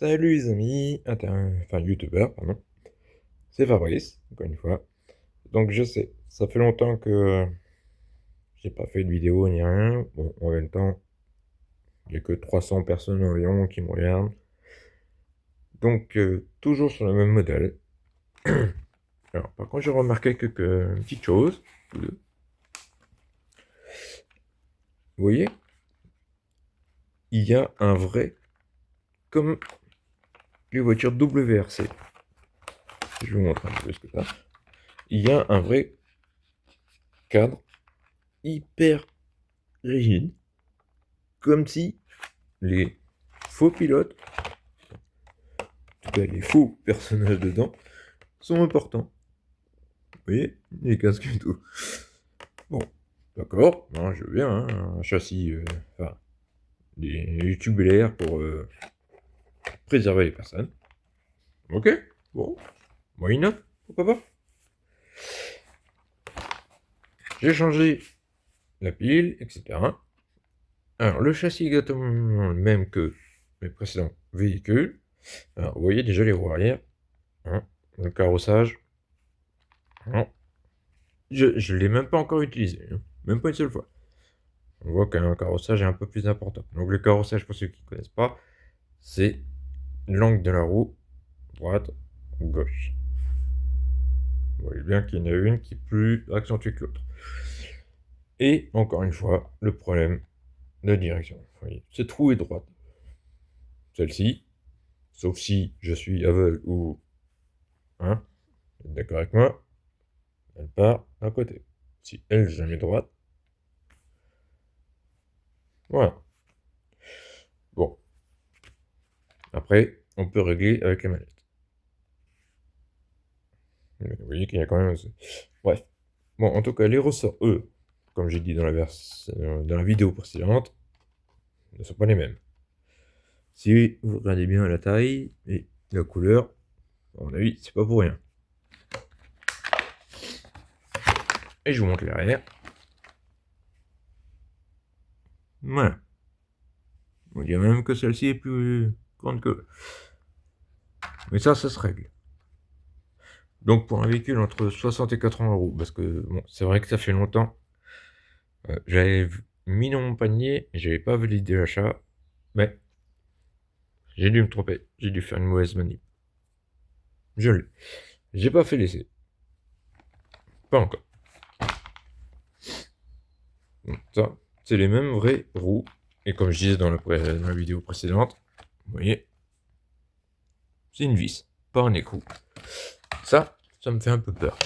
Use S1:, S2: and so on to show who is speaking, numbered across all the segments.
S1: Salut les amis, enfin youtubeur, pardon. C'est Fabrice, encore une fois. Donc je sais, ça fait longtemps que j'ai pas fait de vidéo ni rien. Bon, en même temps, il n'y a que 300 personnes environ qui me regardent. Donc toujours sur le même modèle. Alors par contre j'ai remarqué quelques petites choses. Vous voyez, il y a un vrai, comme les voitures WRC. Je vous montre un peu ce que ça. Il y a un vrai cadre hyper rigide, comme si les faux pilotes, en tout cas les faux personnages dedans, sont importants. Vous voyez, les casques et tout. Bon, d'accord, hein, je veux bien, hein, un châssis, enfin, des tubulaires pour préserver les personnes. Ok, bon, why not, pourquoi pas. J'ai changé la pile, etc. Alors, le châssis est exactement le même que mes précédents véhicules. Alors, vous voyez déjà les roues arrière, hein, le carrossage, hein. Je ne l'ai même pas encore utilisé, hein, même pas une seule fois. On voit qu'un carrossage est un peu plus important. Donc le carrossage, pour ceux qui ne connaissent pas, c'est l'angle de la roue, droite, gauche. Vous voyez bien qu'il y en a une qui est plus accentuée que l'autre. Et encore une fois, le problème de direction. Vous voyez, cette roue est droite. Celle-ci, sauf si je suis aveugle ou... Hein, vous êtes d'accord avec moi, elle part d'un côté. Si elle, je la mets droite, voilà. Bon, après, on peut régler avec la manette. Mais vous voyez qu'il y a quand même... Bref. Bon, en tout cas, les ressorts, eux, comme j'ai dit dans la vidéo précédente, ne sont pas les mêmes. Si vous regardez bien la taille et la couleur, à mon avis, c'est pas pour rien. Et je vous montre l'arrière. Voilà. On dirait même que celle-ci est plus grande que... Mais ça se règle. Donc pour un véhicule entre 60 et 80 euros, parce que bon, c'est vrai que ça fait longtemps, j'avais mis dans mon panier, j'avais pas validé l'achat, mais j'ai dû me tromper, j'ai dû faire une mauvaise manip. Je l'ai. J'ai pas fait l'essai. Pas encore. Donc, ça, c'est les mêmes vraies roues. Et comme je disais dans la vidéo précédente, vous voyez, c'est une vis, pas un écrou. Ça me fait un peu peur.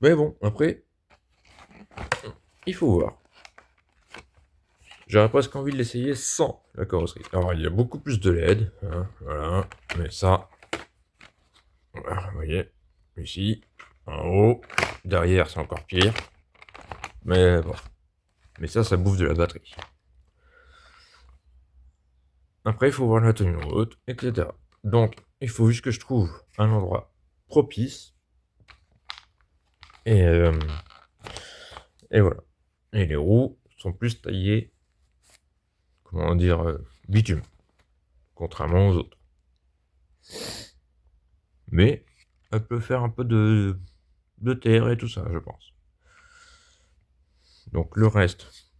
S1: Mais bon, après, il faut voir. J'aurais presque envie de l'essayer sans la carrosserie. Alors, il y a beaucoup plus de LED, hein, voilà. Mais ça, voilà, vous voyez, ici, en haut, derrière, c'est encore pire. Mais bon, mais ça bouffe de la batterie. Après, il faut voir la tenue de route, etc. Donc, il faut juste que je trouve un endroit propice. Et, et voilà. Et les roues sont plus taillées, comment dire, bitume, contrairement aux autres. Mais elle peut faire un peu de terre et tout ça, je pense. Donc le reste,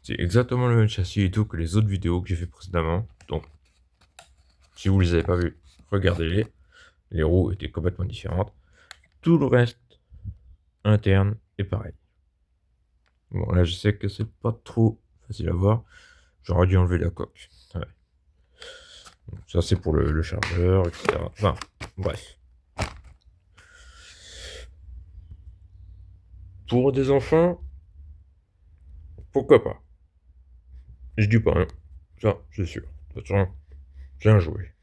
S1: c'est exactement le même châssis et tout que les autres vidéos que j'ai fait précédemment. Donc, si vous les avez pas vues, regardez-les. Les roues étaient complètement différentes. Tout le reste, interne, est pareil. Bon, là, je sais que c'est pas trop facile à voir. J'aurais dû enlever la coque. Ouais. Ça, c'est pour le chargeur, etc. Enfin, bref. Pour des enfants, pourquoi pas? Je dis pas, hein. Ça, c'est sûr. De toute façon, c'est un jouet.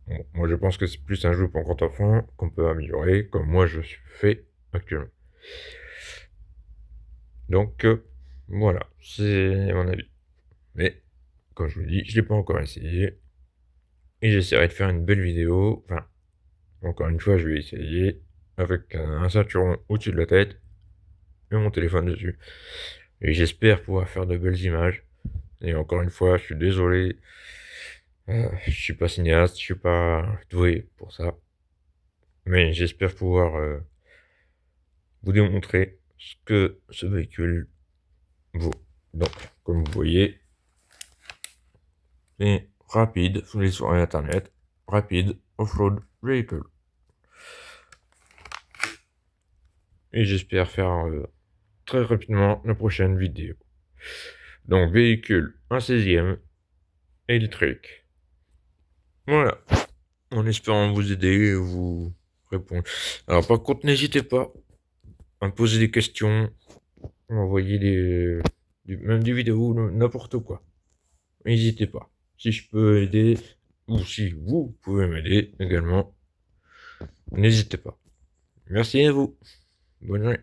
S1: Bon, moi, je pense que c'est plus un jouet pour un grand enfant qu'on peut améliorer, comme moi, je fais actuellement. Donc, voilà, c'est mon avis. Mais, comme je vous dis, je l'ai pas encore essayé. Et j'essaierai de faire une belle vidéo. Enfin, encore une fois, je vais essayer avec un ceinturon au-dessus de la tête et mon téléphone dessus. Et j'espère pouvoir faire de belles images. Et encore une fois, je suis désolé Je suis pas cinéaste, je suis pas doué pour ça. Mais j'espère pouvoir vous démontrer ce que ce véhicule vaut. Donc, comme vous voyez, c'est rapide, vous allez sur internet, rapide off-road vehicle. Et j'espère faire très rapidement la prochaine vidéo. Donc, véhicule 1/16 électrique. Voilà. En espérant vous aider et vous répondre. Alors, par contre, n'hésitez pas à me poser des questions, à m'envoyer même des vidéos, n'importe quoi. N'hésitez pas. Si je peux aider, ou si vous pouvez m'aider également, n'hésitez pas. Merci à vous. Bonne journée.